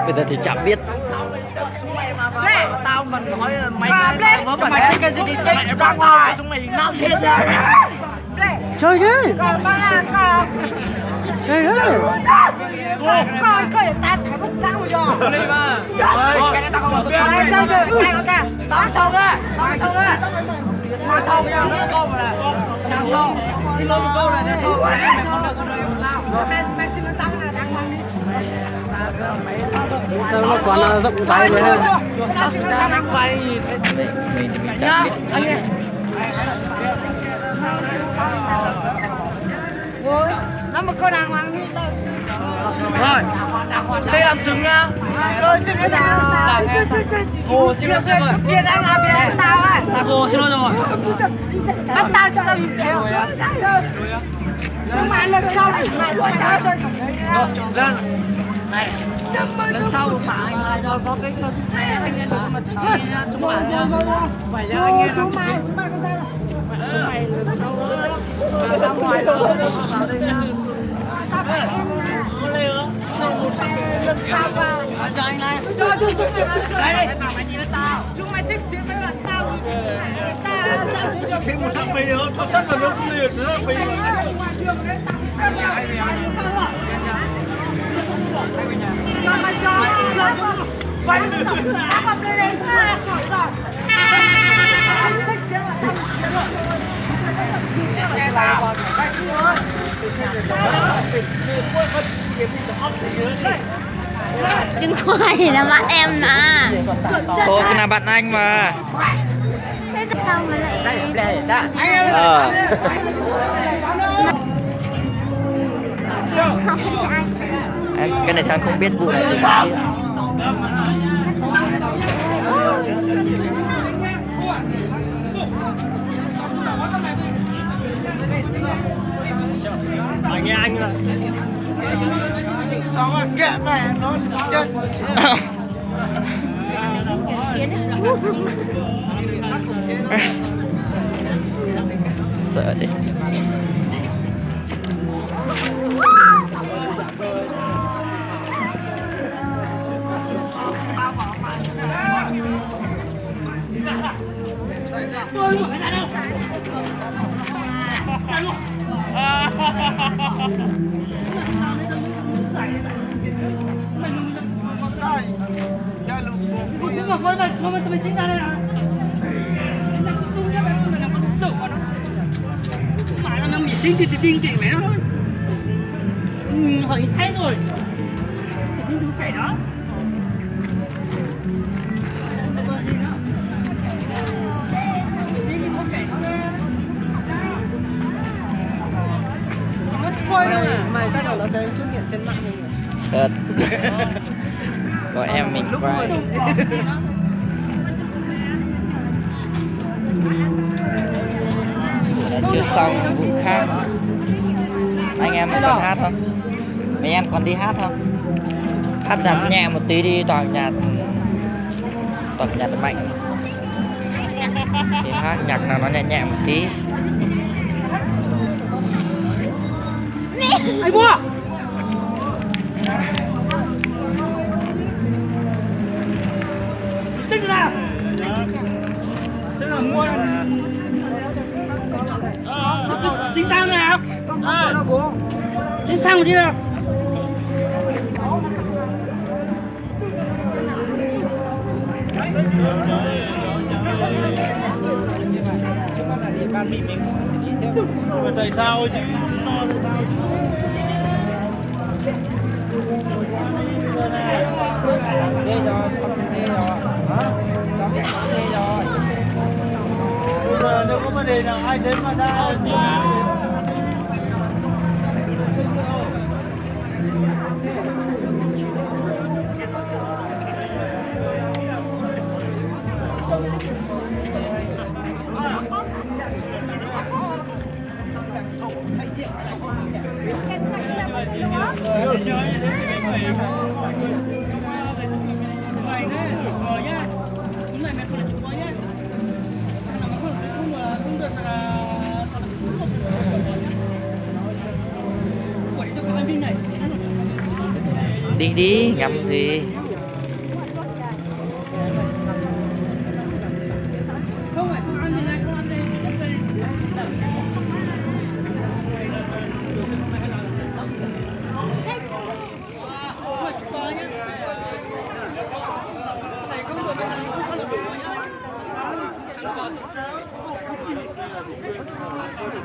Bây giờ thì chẳng biết. Tao mình hỏi mày mới mà mày cái gì đi mày ra ngoài chúng mày năm hết rồi. Chơi đi. Chơi đi. Coi coi ta thấy có sao rồi. Đi mà. Cái này tao không biết. Tao xong á. Tao xong á. Tao xong nha, nó câu mà nè. Tao xong. Xin lỗi một câu này để xong. Mày không được con đời của tao. Mày xin nó tăng là đang mang đi. Sao nó quá là rộng rãi rồi ha. Tao xin nó tăng đang quay gì thế. Đây, mình thì mình chẳng biết. Ôi, nó mà có đang mang đi tao. Rồi. Đây làm trứng nha. Rồi xin nó tăng. Hồ xin lỗi rồi. Biệt đang làm biệt của tao á. Tao hồ xin lỗi rồi. Bắt tao cho tao đi kéo. Nhưng mà lần sau thì mày gọi tao cho Lên. Này. Lần sau mà anh rồi có cái anh em mà chúng mày phải ra anh em chúng mày có sao đâu. chúng mày lần sau nữa ra ngoài rồi vào đây nha. Lần sau vào. Cho anh này. Cho chúng mày vào. Đây đi. Nào mày nhìn tao. Chúng mày thích chuyện với bạn tao. Tao Khi một thằng bây giờ nó chắc là nó cũng liệt nữa bây giờ. Xe tao. Đừng quay là bạn em mà. Thôi cái nào bạn anh mà. Thế sao mà lại không thì anh Em, cái này thằng không biết vụ này thì sao biết. Mày nghe anh rồi. Sao mà kệ mẹ nó chân. Sợ thế. Mày chính ra đây nào. Mày nó nằm tin mẹ nó thôi. Hỏi thấy rồi. Thì tin cái đó. Thôi đâu à, mày chắc là nó sẽ xuất hiện trên mạng mình. Thật. Có em mình quay. Đã chưa xong vụ khác. Anh em còn hát không? Mấy em còn đi hát không? Hát nhạc nhẹ một tí đi, toàn nhạc mạnh. Thì hát nhạc nào nó nhẹ nhẹ một tí. Ai mua? Tính nào? Thế là mua chính xác nào? Chính xác một tí nào? Ban mình xử lý chứ. Mà tại sao chứ? Do tại sao chứ? Đây rồi, đây rồi. Hả? Đây rồi. Bây giờ nếu có vấn đề nào ai đến mà đã Đi đi, ngắm gì?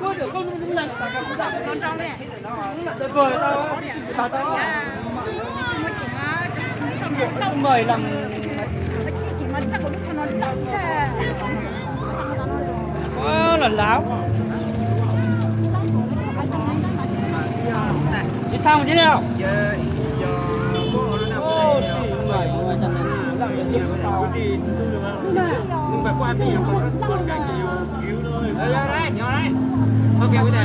Có được không những lần phải gặp bạn con trong này. Tuyệt vời tao á. Bà tao á. Mời làm quá là láo. Chứ sao mà thế nào? Ô, xì người chẳng này làm việc chuyện của tao thì nhưng mà qua thì không có con cái gì cứu thôi. Đây đây, nhỏ đây. Ok bây giờ.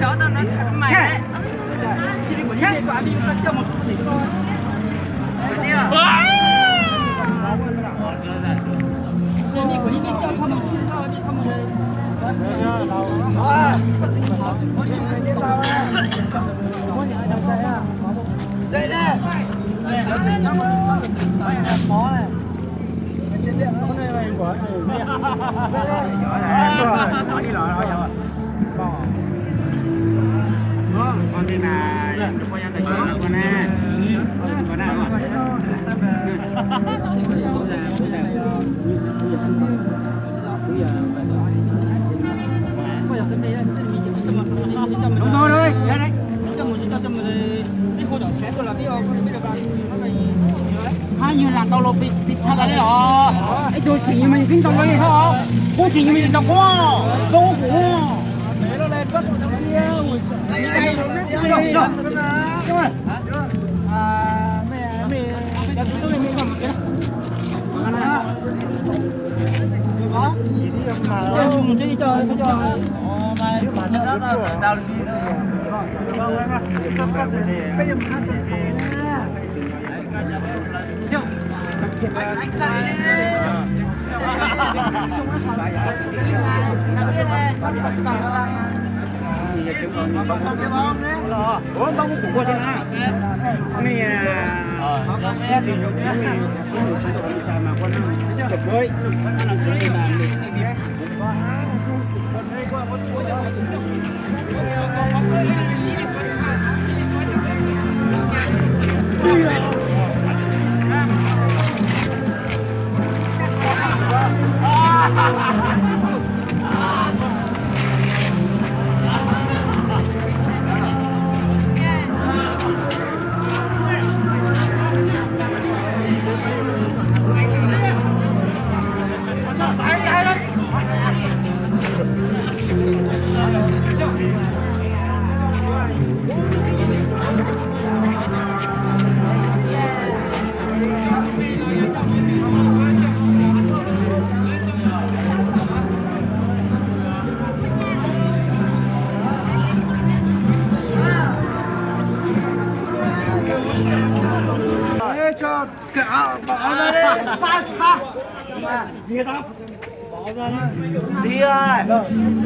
Chó tao nó thật mày đấy. Khi đi của nhé, quả đi nó cho một chút gì thôi. Xe đi của đi cho thăm một chút thôi, đi thăm một đây. Có chụp này đi tao á. Dậy đi. Nó chỉnh chắc mà tao em bó này. Trên điện nó này mày quả này. Nó đi rồi rồi. Con thì là được bao nhiêu tài chính con nè, con nào mà đúng thôi thôi, đây đây, cho mình đi khô đỏ xé rồi là biết không, bây giờ bạn hai như làm tàu lốp bị thay lại đấy hả? Cái đôi chỉ mình kinh tàu này thôi, cô chỉ mình đọc quá, cô của nó lên bắt tàu kia, chạy rồi biết gì rồi, đúng rồi. Mẹ đặt tôi mình cầm cái đó. Được đó. Chơi chơi đi chơi, phải cho. Mà nó đào đi. Vâng anh ạ. Bây giờ mình ăn được gì nè. Anh sai đi. Ủa bông của cô trên nào? Này à. Thì nó cái mà con chụp với nó làm chuyện mà mình biết. Cho cả bỏ ra đi. Ba. Gì sao? Bỏ ra đi. Gì ơi?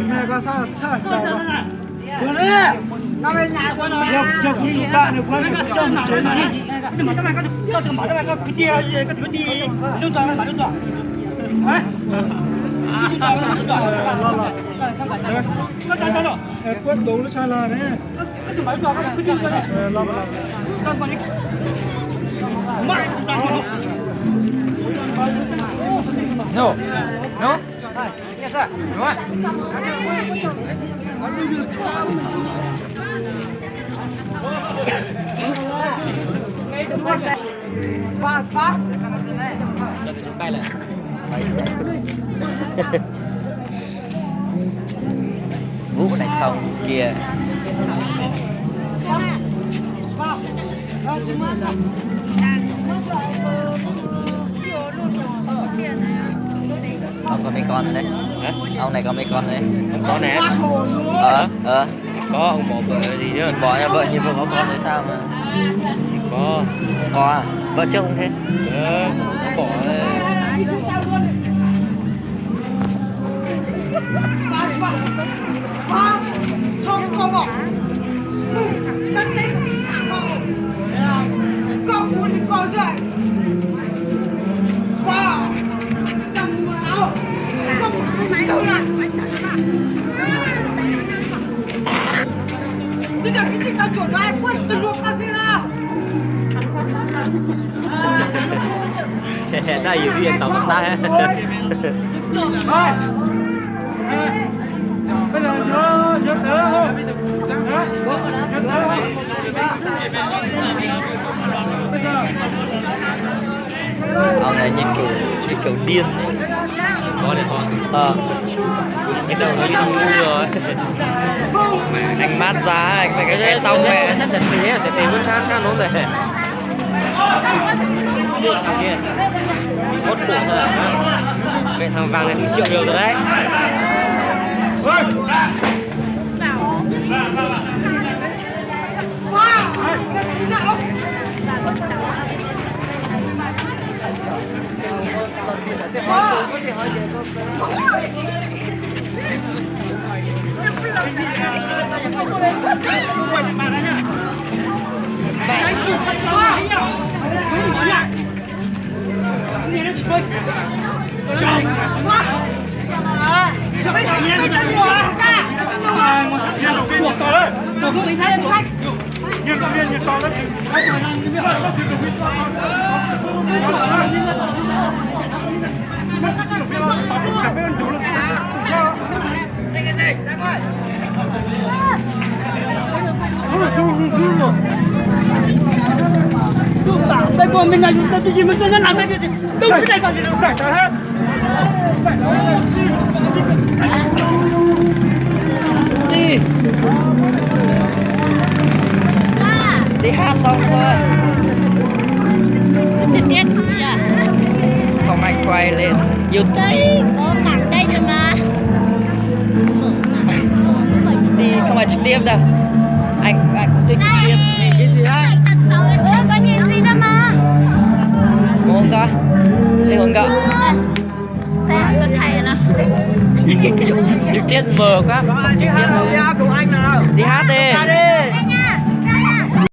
Mẹ có sao? Sao? Vừa đi. Nó bên nhà của nó. Chọc gì bạn được quên trong chuyện này. Nhưng mà các bạn có đừng bảo các bạn có cái gì cái thứ gì. Đúng rồi, bạn đúng rồi. Hả? Quên đủ nó sai là đấy. Đừng bảo cho cái gì vậy. Con đi. Mày tao nó. No. No. Yes sir. Đúng rồi. Bay lại. Vũ này xong kìa. Ông có mấy con đấy? Hả? Ông này có mấy con đấy? Ông có nè. Chỉ có ông bỏ vợ gì nữa. Bỏ nhà vợ như vợ có con rồi sao mà? Chỉ có. Có à? Vợ trước cũng thế? Bỏ. Đây là viên tàu ta hết. Bây giờ nhớ tớ không? Ông này nhìn kiểu điên ấy. Có điện thoại. Cái đầu nó như rồi. Anh mát giá, anh phải cái Tao tao sẽ mẹ. chắc chắn thì vẫn khác nó này. Kia. Cốt cổ thôi à? Cái thằng vàng này cũng triệu nhiều rồi đấy. Đây còn mình là chúng ta cái gì mình cho nó làm cái gì đâu cái này còn gì đâu giải tỏa hết Đi. Đi hát xong thôi. Chết tiết à? Không anh quay lên YouTube. Đấy, có mặt đây rồi mà. Đi không phải trực tiếp đâu. Anh cũng thích trực tiếp. Nhìn cái gì á? Có nhìn gì đâu mà. Không có. Đi không có. Xe tôi thầy rồi nè. Trực tiếp mờ quá. Trực tiếp cùng anh nào đi hát đi.